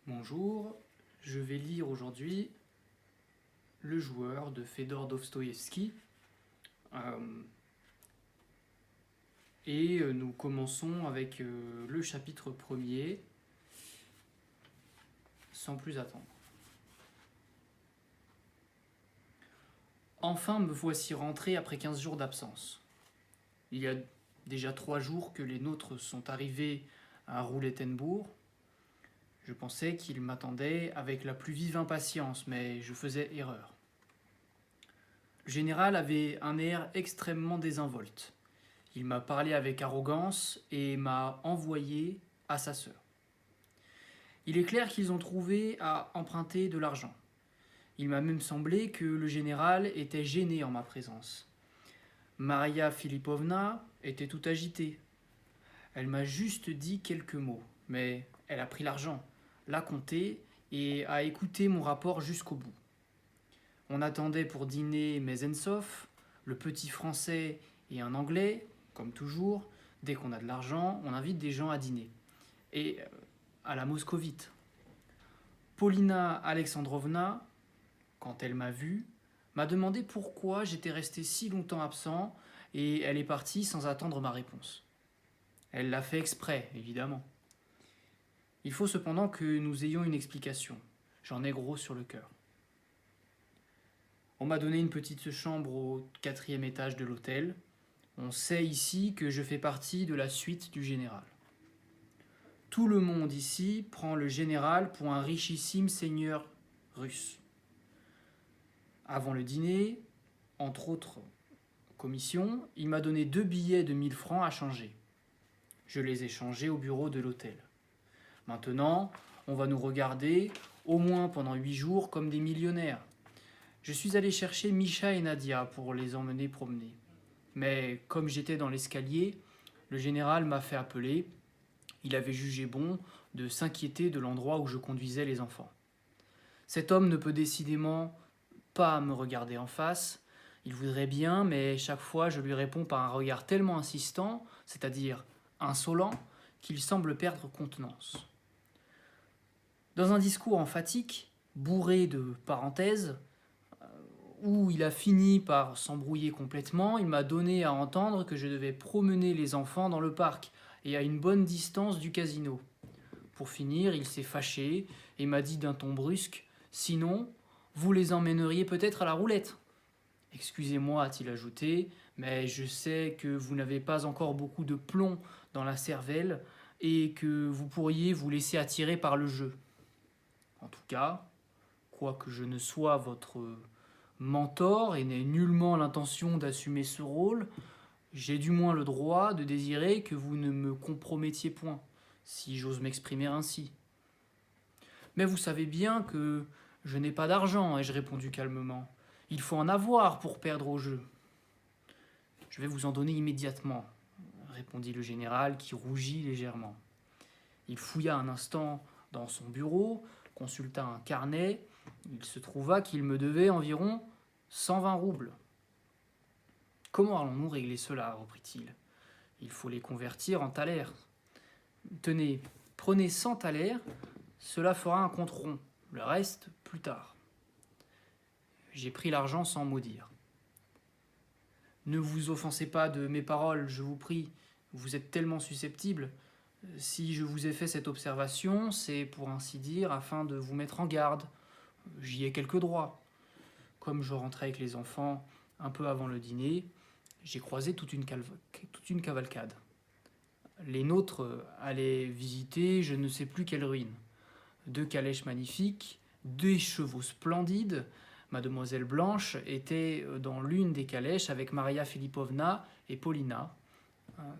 Bonjour, je vais lire aujourd'hui Le joueur de Fedor Dostoïevski. Nous commençons avec le chapitre premier, sans plus attendre. Enfin me voici rentré après 15 jours d'absence. Il y a déjà 3 jours que les nôtres sont arrivés à Roulettenbourg. Je pensais qu'ils m'attendaient avec la plus vive impatience, mais je faisais erreur. Le général avait un air extrêmement désinvolte. Il m'a parlé avec arrogance et m'a envoyé à sa sœur. Il est clair qu'ils ont trouvé à emprunter de l'argent. Il m'a même semblé que le général était gêné en ma présence. Maria Filipovna était tout agitée. Elle m'a juste dit quelques mots, mais elle a pris l'argent, l'a compté et a écouté mon rapport jusqu'au bout. On attendait pour dîner Mezensov, le petit français et un anglais, comme toujours. Dès qu'on a de l'argent, on invite des gens à dîner. Et à la moscovite. Paulina Alexandrovna, quand elle m'a vu, m'a demandé pourquoi j'étais resté si longtemps absent et elle est partie sans attendre ma réponse. Elle l'a fait exprès, évidemment. Il faut cependant que nous ayons une explication. J'en ai gros sur le cœur. On m'a donné une petite chambre au 4e étage de l'hôtel. On sait ici que je fais partie de la suite du général. Tout le monde ici prend le général pour un richissime seigneur russe. Avant le dîner, entre autres commissions, il m'a donné 2 billets de 1000 francs à changer. Je les ai changés au bureau de l'hôtel. Maintenant, on va nous regarder, au moins pendant 8 jours, comme des millionnaires. Je suis allé chercher Misha et Nadia pour les emmener promener. Mais comme j'étais dans l'escalier, le général m'a fait appeler. Il avait jugé bon de s'inquiéter de l'endroit où je conduisais les enfants. Cet homme ne peut décidément pas me regarder en face. Il voudrait bien, mais chaque fois je lui réponds par un regard tellement insistant, c'est-à-dire insolent, qu'il semble perdre contenance. Dans un discours emphatique, bourré de parenthèses, où il a fini par s'embrouiller complètement, il m'a donné à entendre que je devais promener les enfants dans le parc et à une bonne distance du casino. Pour finir, il s'est fâché et m'a dit d'un ton brusque « Sinon, vous les emmèneriez peut-être à la roulette ». « Excusez-moi », a-t-il ajouté, « mais je sais que vous n'avez pas encore beaucoup de plomb dans la cervelle et que vous pourriez vous laisser attirer par le jeu. En tout cas, quoique je ne sois votre mentor et n'ai nullement l'intention d'assumer ce rôle, j'ai du moins le droit de désirer que vous ne me compromettiez point, si j'ose m'exprimer ainsi. Mais vous savez bien que je n'ai pas d'argent, ai-je répondu calmement. Il faut en avoir pour perdre au jeu. Je vais vous en donner immédiatement, répondit le général qui rougit légèrement. Il fouilla un instant dans son bureau, consulta un carnet. Il se trouva qu'il me devait environ 120 roubles. Comment allons-nous régler cela, reprit-il. Il faut les convertir en thalers. Tenez, prenez 100 thalers, cela fera un compte rond. Le reste, plus tard. J'ai pris l'argent sans mot dire. Ne vous offensez pas de mes paroles, je vous prie. Vous êtes tellement susceptible. Si je vous ai fait cette observation, c'est pour ainsi dire afin de vous mettre en garde. J'y ai quelques droits. Comme je rentrais avec les enfants un peu avant le dîner, j'ai croisé toute une cavalcade. Les nôtres allaient visiter je ne sais plus quelle ruine. 2 calèches magnifiques, 2 chevaux splendides. Mademoiselle Blanche était dans l'une des calèches avec Maria Filipovna et Paulina.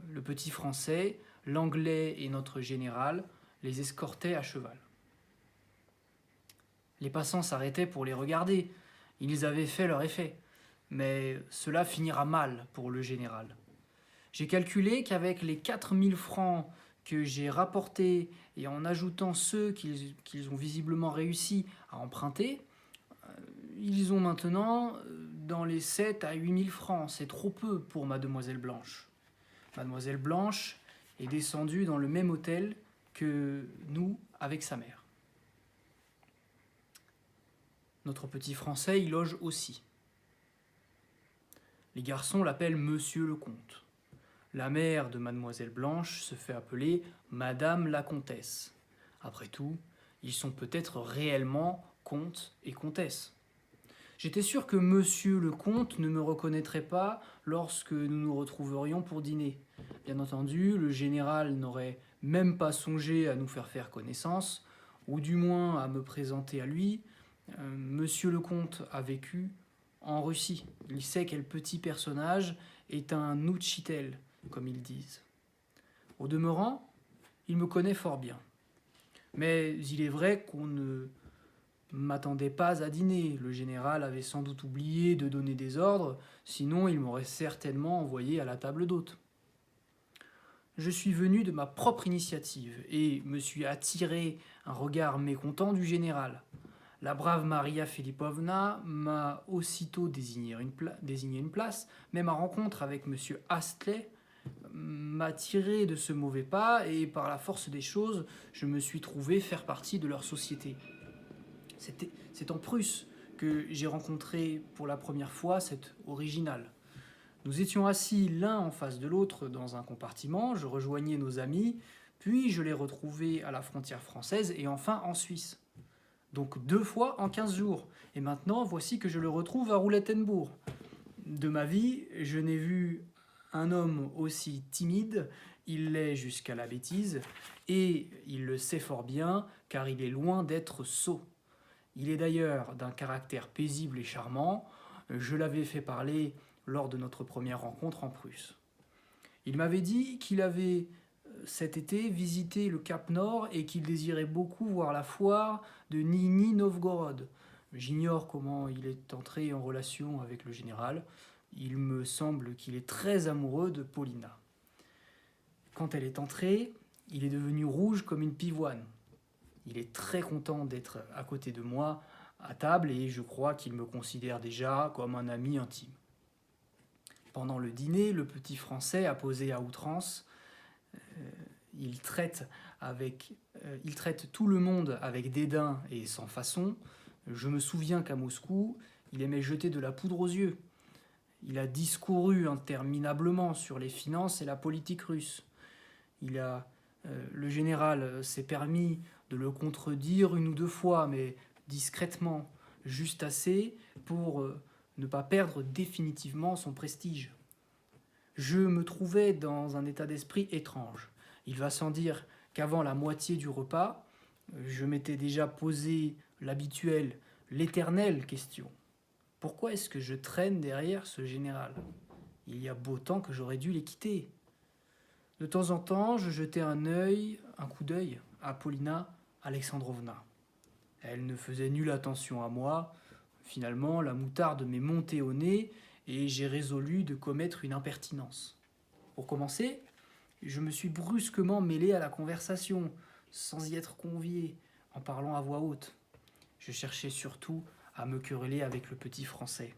Le petit français, l'anglais et notre général les escortaient à cheval. Les passants s'arrêtaient pour les regarder. Ils avaient fait leur effet. Mais cela finira mal pour le général. J'ai calculé qu'avec les 4000 francs que j'ai rapportés et en ajoutant ceux qu'ils ont visiblement réussi à emprunter, ils ont maintenant dans les 7 à 8000 francs. C'est trop peu pour Mademoiselle Blanche. Mademoiselle Blanche est descendue dans le même hôtel que nous avec sa mère. Notre petit Français y loge aussi. Les garçons l'appellent Monsieur le Comte. La mère de Mademoiselle Blanche se fait appeler Madame la Comtesse. Après tout, ils sont peut-être réellement comtes et comtesses. J'étais sûr que Monsieur le Comte ne me reconnaîtrait pas lorsque nous nous retrouverions pour dîner. Bien entendu, le général n'aurait même pas songé à nous faire connaissance, ou du moins à me présenter à lui. Monsieur le Comte a vécu en Russie. Il sait quel petit personnage est un Ouchitel, comme ils disent. Au demeurant, il me connaît fort bien. Mais il est vrai qu'on ne m'attendait pas à dîner. Le général avait sans doute oublié de donner des ordres, sinon il m'aurait certainement envoyé à la table d'hôte. Je suis venu de ma propre initiative et me suis attiré un regard mécontent du général. La brave Maria Filipovna m'a aussitôt désigné une place, mais ma rencontre avec M. Astley m'a tiré de ce mauvais pas et par la force des choses, je me suis trouvé faire partie de leur société. C'est en Prusse que j'ai rencontré pour la première fois cet original. Nous étions assis l'un en face de l'autre dans un compartiment, je rejoignais nos amis, puis je les retrouvais à la frontière française et enfin en Suisse. Donc 2 fois en 15 jours. Et maintenant, voici que je le retrouve à Roulettenbourg. De ma vie, je n'ai vu un homme aussi timide, il l'est jusqu'à la bêtise, et il le sait fort bien, car il est loin d'être sot. Il est d'ailleurs d'un caractère paisible et charmant, je l'avais fait parler lors de notre première rencontre en Prusse. Il m'avait dit qu'il avait cet été visité le Cap Nord et qu'il désirait beaucoup voir la foire de Nijni Novgorod. J'ignore comment il est entré en relation avec le général. Il me semble qu'il est très amoureux de Paulina. Quand elle est entrée, il est devenu rouge comme une pivoine. Il est très content d'être à côté de moi à table et je crois qu'il me considère déjà comme un ami intime. Pendant le dîner, le petit Français a posé à outrance. Il traite tout le monde avec dédain et sans façon. Je me souviens qu'à Moscou, il aimait jeter de la poudre aux yeux. Il a discouru interminablement sur les finances et la politique russe. Le général s'est permis de le contredire 1 ou 2 fois, mais discrètement, juste assez pour ne pas perdre définitivement son prestige. Je me trouvais dans un état d'esprit étrange. Il va sans dire qu'avant la moitié du repas, je m'étais déjà posé l'éternelle question. Pourquoi est-ce que je traîne derrière ce général ? Il y a beau temps que j'aurais dû les quitter. De temps en temps, je jetais un coup d'œil à Paulina Alexandrovna. Elle ne faisait nulle attention à moi. Finalement, la moutarde m'est montée au nez et j'ai résolu de commettre une impertinence. Pour commencer, je me suis brusquement mêlé à la conversation, sans y être convié, en parlant à voix haute. Je cherchais surtout à me quereller avec le petit Français.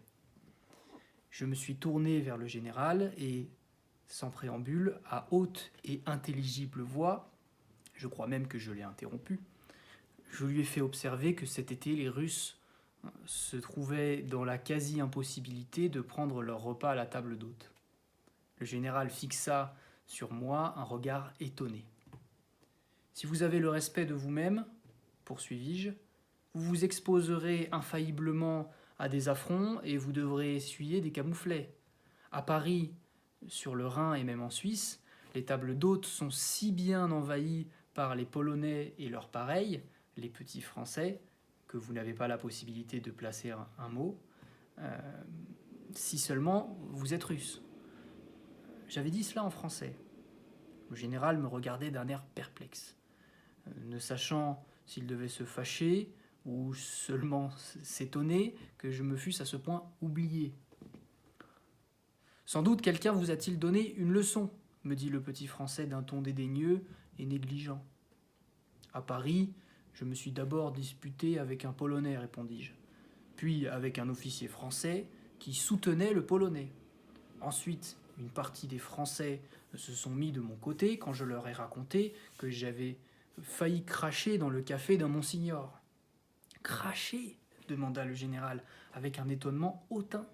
Je me suis tourné vers le général et, sans préambule, à haute et intelligible voix, je crois même que je l'ai interrompu, je lui ai fait observer que cet été, les Russes se trouvaient dans la quasi-impossibilité de prendre leur repas à la table d'hôte. Le général fixa sur moi un regard étonné. « Si vous avez le respect de vous-même, poursuivis-je, vous vous exposerez infailliblement à des affronts et vous devrez essuyer des camouflets. À Paris, sur le Rhin et même en Suisse, les tables d'hôtes sont si bien envahies par les Polonais et leurs pareils, les petits Français, que vous n'avez pas la possibilité de placer un mot, si seulement vous êtes russe. » J'avais dit cela en français. Le général me regardait d'un air perplexe, ne sachant s'il devait se fâcher ou seulement s'étonner que je me fusse à ce point oublié. « Sans doute quelqu'un vous a-t-il donné une leçon ?» me dit le petit Français d'un ton dédaigneux et négligent. « À Paris, je me suis d'abord disputé avec un Polonais, répondis-je, puis avec un officier français qui soutenait le Polonais. Ensuite, une partie des Français se sont mis de mon côté quand je leur ai raconté que j'avais failli cracher dans le café d'un monsignor. »« Cracher » demanda le général, avec un étonnement hautain.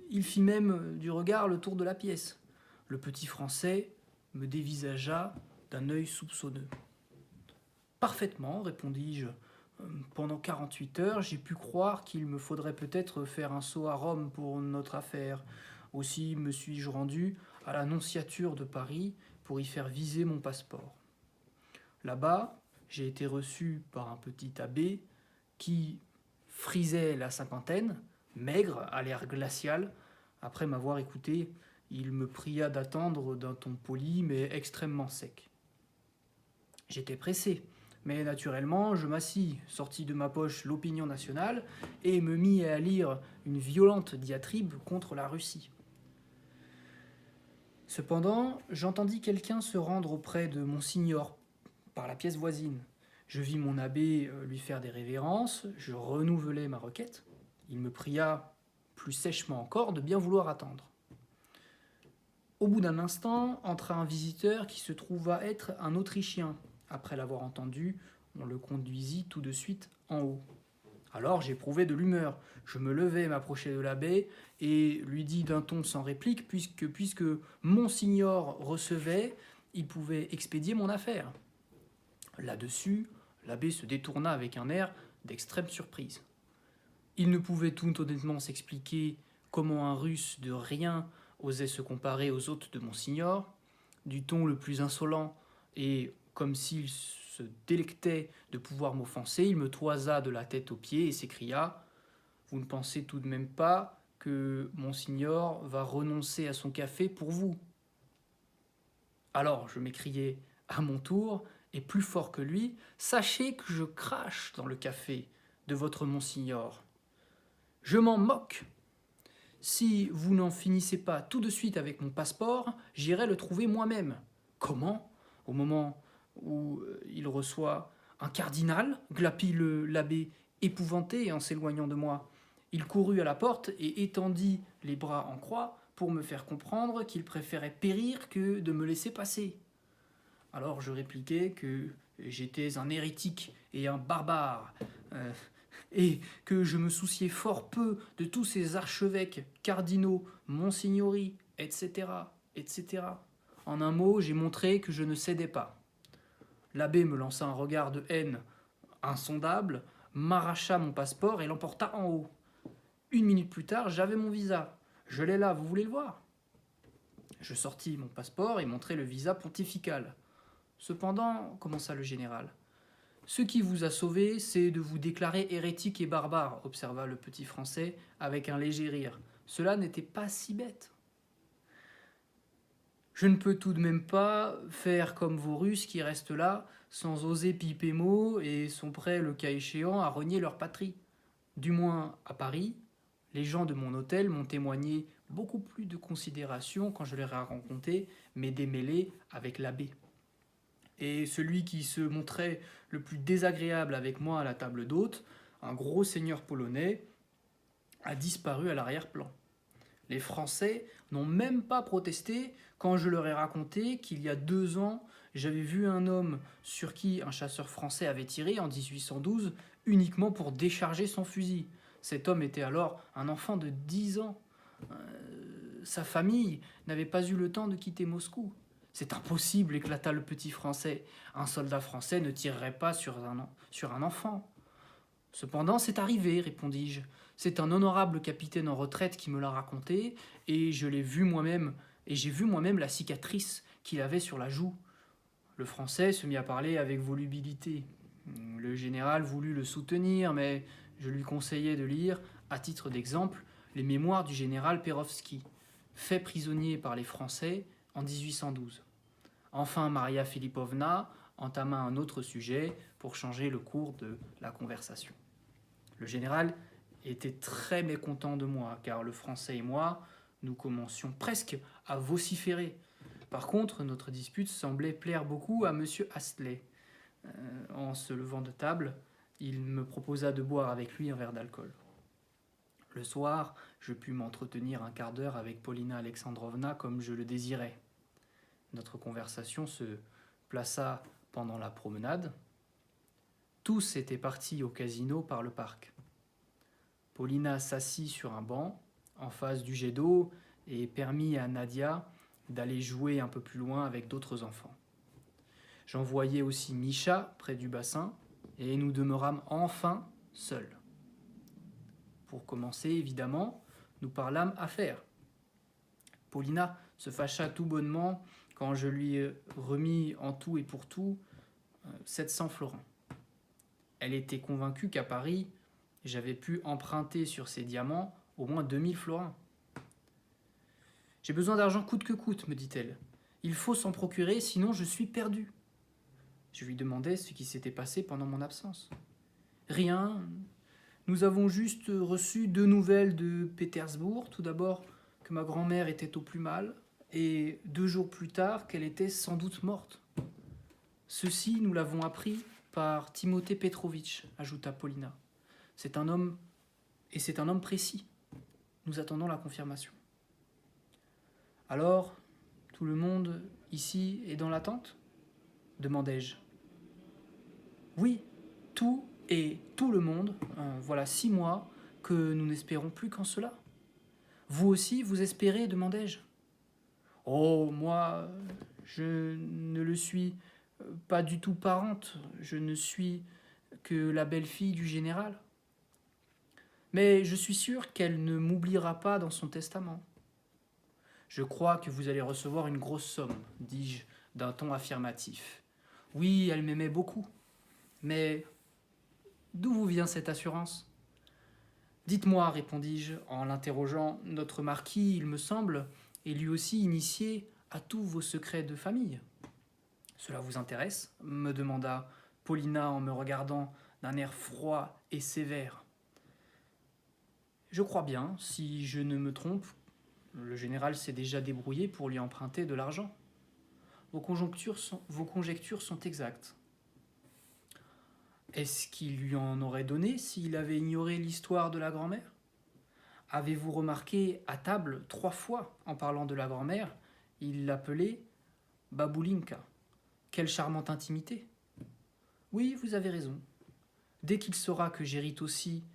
Il fit même du regard le tour de la pièce. Le petit Français me dévisagea d'un œil soupçonneux. Parfaitement, répondis-je. Pendant 48 heures, j'ai pu croire qu'il me faudrait peut-être faire un saut à Rome pour notre affaire. Aussi me suis-je rendu à la nonciature de Paris pour y faire viser mon passeport. Là-bas, j'ai été reçu par un petit abbé qui frisait la cinquantaine, maigre, à l'air glacial. Après m'avoir écouté, il me pria d'attendre d'un ton poli mais extrêmement sec. J'étais pressé, mais naturellement, je m'assis, sortis de ma poche l'Opinion nationale, et me mis à lire une violente diatribe contre la Russie. Cependant, j'entendis quelqu'un se rendre auprès de Monsignor par la pièce voisine. Je vis mon abbé lui faire des révérences, je renouvelai ma requête. Il me pria, plus sèchement encore, de bien vouloir attendre. Au bout d'un instant, entra un visiteur qui se trouva être un Autrichien. Après l'avoir entendu, on le conduisit tout de suite en haut. Alors j'éprouvai de l'humeur. Je me levai, m'approchai de l'abbé et lui dis d'un ton sans réplique, puisque Monsignor recevait, il pouvait expédier mon affaire. Là-dessus, l'abbé se détourna avec un air d'extrême surprise. Il ne pouvait tout honnêtement s'expliquer comment un Russe de rien osait se comparer aux hôtes de Monsignor. Du ton le plus insolent et comme s'il se délectait de pouvoir m'offenser, il me toisa de la tête aux pieds et s'écria « Vous ne pensez tout de même pas que Monsignor va renoncer à son café pour vous ?» Alors je m'écriai à mon tour, et plus fort que lui, « Sachez que je crache dans le café de votre Monsignor. Je m'en moque. Si vous n'en finissez pas tout de suite avec mon passeport, j'irai le trouver moi-même. » Comment ? Au moment où il reçoit un cardinal, glapit l'abbé épouvanté en s'éloignant de moi. Il courut à la porte et étendit les bras en croix pour me faire comprendre qu'il préférait périr que de me laisser passer. Alors je répliquai que j'étais un hérétique et un barbare, et que je me souciais fort peu de tous ces archevêques, cardinaux, monsignori, etc., etc. En un mot, j'ai montré que je ne cédais pas. L'abbé me lança un regard de haine insondable, m'arracha mon passeport et l'emporta en haut. 1 minute plus tard, j'avais mon visa. Je l'ai là, vous voulez le voir ? Je sortis mon passeport et montrai le visa pontifical. Cependant, commença le général, ce qui vous a sauvé, c'est de vous déclarer hérétique et barbare, observa le petit Français avec un léger rire. Cela n'était pas si bête. Je ne peux tout de même pas faire comme vos Russes qui restent là, sans oser piper mot et sont prêts, le cas échéant, à renier leur patrie. Du moins, à Paris, les gens de mon hôtel m'ont témoigné beaucoup plus de considération quand je leur ai raconté mes démêlés avec l'abbé. Et celui qui se montrait le plus désagréable avec moi à la table d'hôte, un gros seigneur polonais, a disparu à l'arrière-plan. Les Français n'ont même pas protesté quand je leur ai raconté qu'il y a 2 ans, j'avais vu un homme sur qui un chasseur français avait tiré en 1812 uniquement pour décharger son fusil. Cet homme était alors un enfant de 10 ans. Sa famille n'avait pas eu le temps de quitter Moscou. C'est impossible, éclata le petit Français. Un soldat français ne tirerait pas sur un enfant. Cependant, c'est arrivé, répondis-je. C'est un honorable capitaine en retraite qui me l'a raconté, et j'ai vu moi-même la cicatrice qu'il avait sur la joue. Le Français se mit à parler avec volubilité. Le général voulut le soutenir, mais je lui conseillai de lire, à titre d'exemple, les mémoires du général Pérovski, fait prisonnier par les Français en 1812. Enfin, Maria Filipovna entama un autre sujet pour changer le cours de la conversation. Le général était très mécontent de moi, car le Français et moi, nous commencions presque à vociférer. Par contre, notre dispute semblait plaire beaucoup à M. Astley. En se levant de table, il me proposa de boire avec lui un verre d'alcool. Le soir, je pus m'entretenir un quart d'heure avec Paulina Alexandrovna comme je le désirais. Notre conversation se plaça pendant la promenade. Tous étaient partis au casino par le parc. Paulina s'assit sur un banc, en face du jet d'eau, et permit à Nadia d'aller jouer un peu plus loin avec d'autres enfants. J'envoyai aussi Micha près du bassin, et nous demeurâmes enfin seuls. Pour commencer, évidemment, nous parlâmes affaires. Paulina se fâcha tout bonnement quand je lui remis en tout et pour tout 700 florins. Elle était convaincue qu'à Paris, j'avais pu emprunter sur ces diamants au moins 2000 florins. « J'ai besoin d'argent coûte que coûte, me dit-elle. Il faut s'en procurer, sinon je suis perdu. » Je lui demandai ce qui s'était passé pendant mon absence. « Rien. Nous avons juste reçu 2 nouvelles de Pétersbourg. Tout d'abord, que ma grand-mère était au plus mal, et 2 jours plus tard, qu'elle était sans doute morte. Ceci, nous l'avons appris par Timothée Petrovitch, ajouta Paulina. C'est un homme précis. Nous attendons la confirmation. Alors, tout le monde ici est dans l'attente ? Demandai-je. Oui, tout le monde. Voilà 6 mois que nous n'espérons plus qu'en cela. Vous aussi, vous espérez ? Demandai-je. Oh, moi, je ne le suis pas du tout parente. Je ne suis que la belle-fille du général. Mais je suis sûr qu'elle ne m'oubliera pas dans son testament. Je crois que vous allez recevoir une grosse somme, dis-je d'un ton affirmatif. Oui, elle m'aimait beaucoup. Mais d'où vous vient cette assurance ? Dites-moi, répondis-je en l'interrogeant, notre marquis, il me semble, est lui aussi initié à tous vos secrets de famille. Cela vous intéresse ? Me demanda Paulina en me regardant d'un air froid et sévère. Je crois bien, si je ne me trompe, le général s'est déjà débrouillé pour lui emprunter de l'argent. Vos conjectures sont exactes. Est-ce qu'il lui en aurait donné s'il avait ignoré l'histoire de la grand-mère ? Avez-vous remarqué à table 3 fois, en parlant de la grand-mère, il l'appelait Baboulinka. Quelle charmante intimité. Oui, vous avez raison. Dès qu'il saura que j'hérite aussi,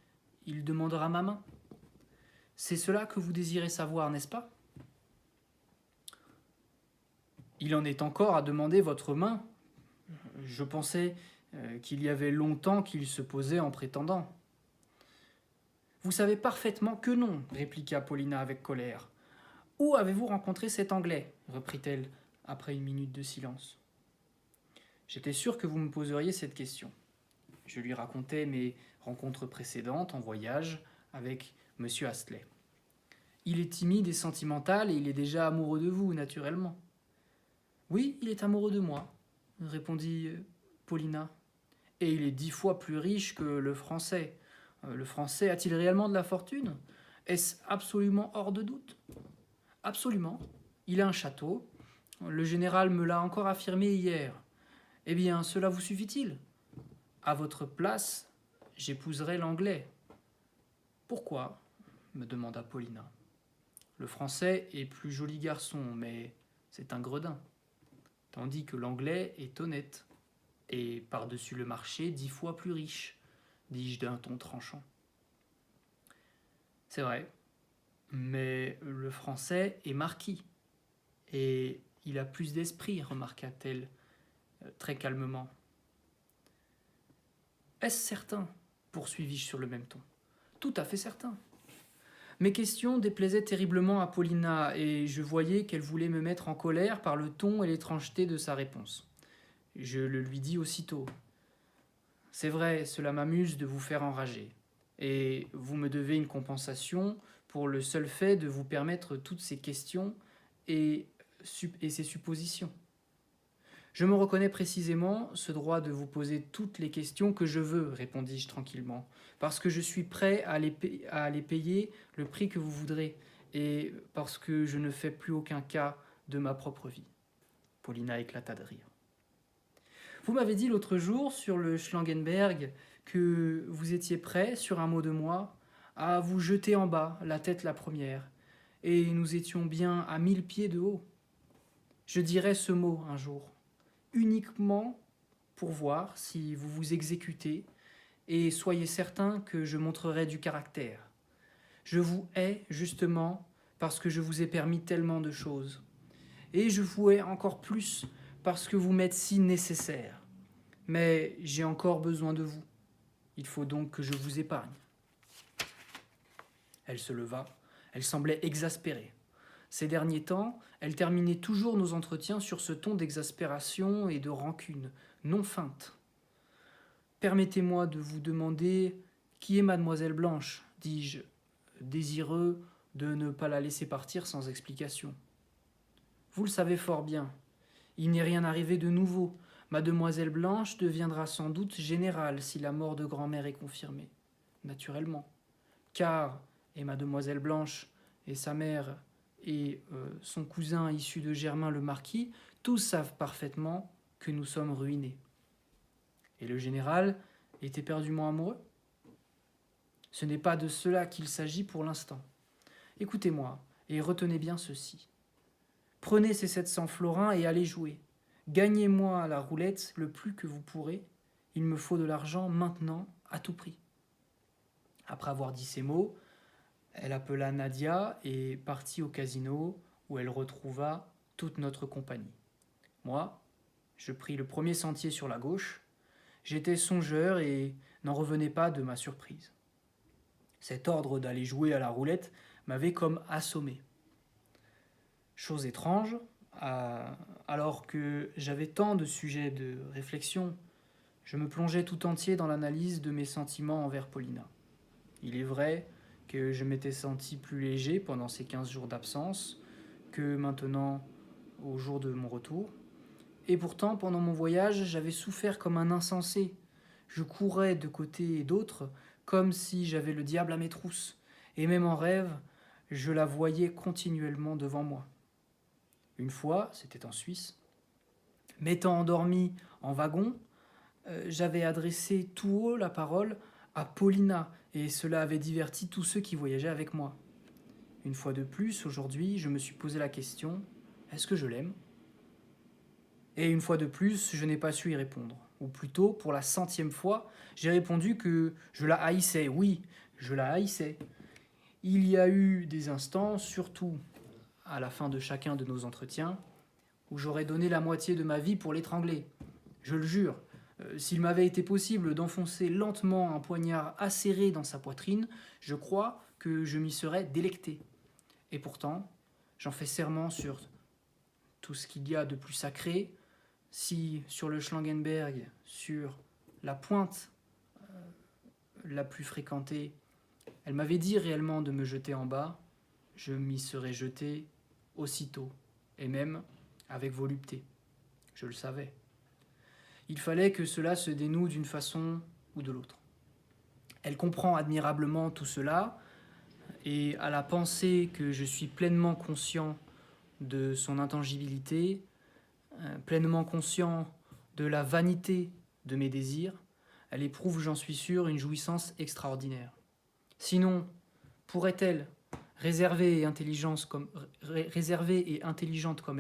il demandera ma main. C'est cela que vous désirez savoir, n'est-ce pas ? Il en est encore à demander votre main. Je pensais qu'il y avait longtemps qu'il se posait en prétendant. Vous savez parfaitement que non, répliqua Paulina avec colère. Où avez-vous rencontré cet Anglais ? Reprit-elle après une minute de silence. J'étais sûr que vous me poseriez cette question. Je lui racontai mes rencontres précédentes en voyage avec M. Astley. Il est timide et sentimental et il est déjà amoureux de vous, naturellement. Oui, il est amoureux de moi, répondit Paulina. Et il est 10 fois plus riche que le Français. Le Français a-t-il réellement de la fortune ? Est-ce absolument hors de doute ? Absolument. Il a un château. Le général me l'a encore affirmé hier. Eh bien, cela vous suffit-il ? À votre place, j'épouserais l'Anglais. Pourquoi ? Me demanda Paulina. Le Français est plus joli garçon, mais c'est un gredin. Tandis que l'Anglais est honnête. Et par-dessus le marché 10 fois plus riche, dis-je d'un ton tranchant. C'est vrai, mais le Français est marquis, et il a plus d'esprit, remarqua-t-elle très calmement. Est-ce certain ? Poursuivis-je sur le même ton. Tout à fait certain. Mes questions déplaisaient terriblement à Paulina, et je voyais qu'elle voulait me mettre en colère par le ton et l'étrangeté de sa réponse. Je le lui dis aussitôt. C'est vrai, cela m'amuse de vous faire enrager. Et vous me devez une compensation pour le seul fait de vous permettre toutes ces questions et ces suppositions. Je me reconnais précisément ce droit de vous poser toutes les questions que je veux, répondis-je tranquillement, parce que je suis prêt à les payer le prix que vous voudrez, et parce que je ne fais plus aucun cas de ma propre vie. Paulina éclata de rire. Vous m'avez dit l'autre jour sur le Schlangenberg que vous étiez prêt, sur un mot de moi, à vous jeter en bas, la tête la première, et nous étions bien à 1000 pieds de haut. Je dirai ce mot un jour, uniquement pour voir si vous vous exécutez, et soyez certain que je montrerai du caractère. Je vous hais justement parce que je vous ai permis tellement de choses. Et je vous hais encore plus parce que vous m'êtes si nécessaire. Mais j'ai encore besoin de vous. Il faut donc que je vous épargne. » Elle se leva. Elle semblait exaspérée. Ces derniers temps, elle terminait toujours nos entretiens sur ce ton d'exaspération et de rancune, non feinte. « Permettez-moi de vous demander qui est mademoiselle Blanche, dis-je, désireux de ne pas la laisser partir sans explication. Vous le savez fort bien. Il n'est rien arrivé de nouveau. Mademoiselle Blanche deviendra sans doute générale si la mort de grand-mère est confirmée. Naturellement. Car, et mademoiselle Blanche, et sa mère, et son cousin issu de Germain le marquis, tous savent parfaitement que nous sommes ruinés. Et le général est éperdument amoureux ? Ce n'est pas de cela qu'il s'agit pour l'instant. Écoutez-moi, et retenez bien ceci. Prenez ces 700 florins et allez jouer. Gagnez-moi à la roulette le plus que vous pourrez. Il me faut de l'argent maintenant, à tout prix. » Après avoir dit ces mots, elle appela Nadia et partit au casino où elle retrouva toute notre compagnie. Moi, je pris le premier sentier sur la gauche. J'étais songeur et n'en revenais pas de ma surprise. Cet ordre d'aller jouer à la roulette m'avait comme assommé. Chose étrange, alors que j'avais tant de sujets de réflexion, je me plongeais tout entier dans l'analyse de mes sentiments envers Paulina. Il est vrai que je m'étais senti plus léger pendant ces 15 jours d'absence que maintenant au jour de mon retour. Et pourtant, pendant mon voyage, j'avais souffert comme un insensé. Je courais de côté et d'autre comme si j'avais le diable à mes trousses. Et même en rêve, je la voyais continuellement devant moi. Une fois, c'était en Suisse, m'étant endormi en wagon, j'avais adressé tout haut la parole à Paulina, et cela avait diverti tous ceux qui voyageaient avec moi. Une fois de plus, aujourd'hui, je me suis posé la question, est-ce que je l'aime ? Et une fois de plus, je n'ai pas su y répondre. Ou plutôt, pour la 100e fois, j'ai répondu que je la haïssais. Oui, je la haïssais. Il y a eu des instants, surtout à la fin de chacun de nos entretiens, où j'aurais donné la moitié de ma vie pour l'étrangler. Je le jure, s'il m'avait été possible d'enfoncer lentement un poignard acéré dans sa poitrine, je crois que je m'y serais délecté. Et pourtant, j'en fais serment sur tout ce qu'il y a de plus sacré, si sur le Schlangenberg, sur la pointe la plus fréquentée, elle m'avait dit réellement de me jeter en bas, je m'y serais jeté aussitôt, et même avec volupté. Je le savais. Il fallait que cela se dénoue d'une façon ou de l'autre. Elle comprend admirablement tout cela, et à la pensée que je suis pleinement conscient de son intangibilité, pleinement conscient de la vanité de mes désirs, elle éprouve, j'en suis sûr, une jouissance extraordinaire. Sinon, pourrait-elle, réservée et intelligente comme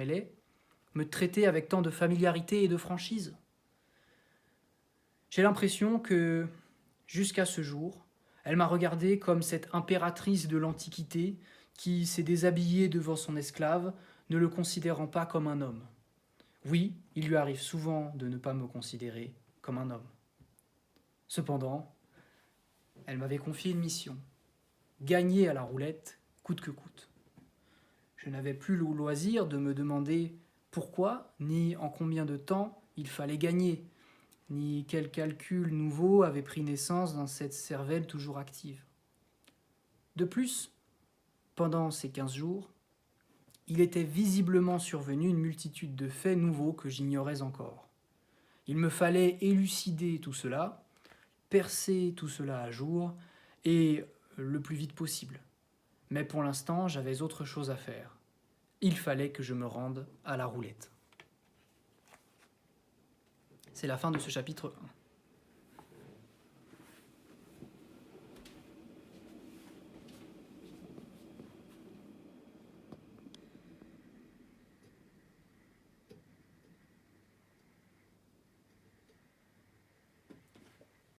elle est, me traiter avec tant de familiarité et de franchise ? J'ai l'impression que, jusqu'à ce jour, elle m'a regardé comme cette impératrice de l'Antiquité qui s'est déshabillée devant son esclave, ne le considérant pas comme un homme. Oui, il lui arrive souvent de ne pas me considérer comme un homme. Cependant, elle m'avait confié une mission, gagner à la roulette coûte que coûte. Je n'avais plus le loisir de me demander pourquoi, ni en combien de temps il fallait gagner, ni quel calcul nouveau avait pris naissance dans cette cervelle toujours active. De plus, pendant ces 15 jours, il était visiblement survenu une multitude de faits nouveaux que j'ignorais encore. Il me fallait élucider tout cela, percer tout cela à jour, et le plus vite possible. Mais pour l'instant, j'avais autre chose à faire. Il fallait que je me rende à la roulette. C'est la fin de ce chapitre 1.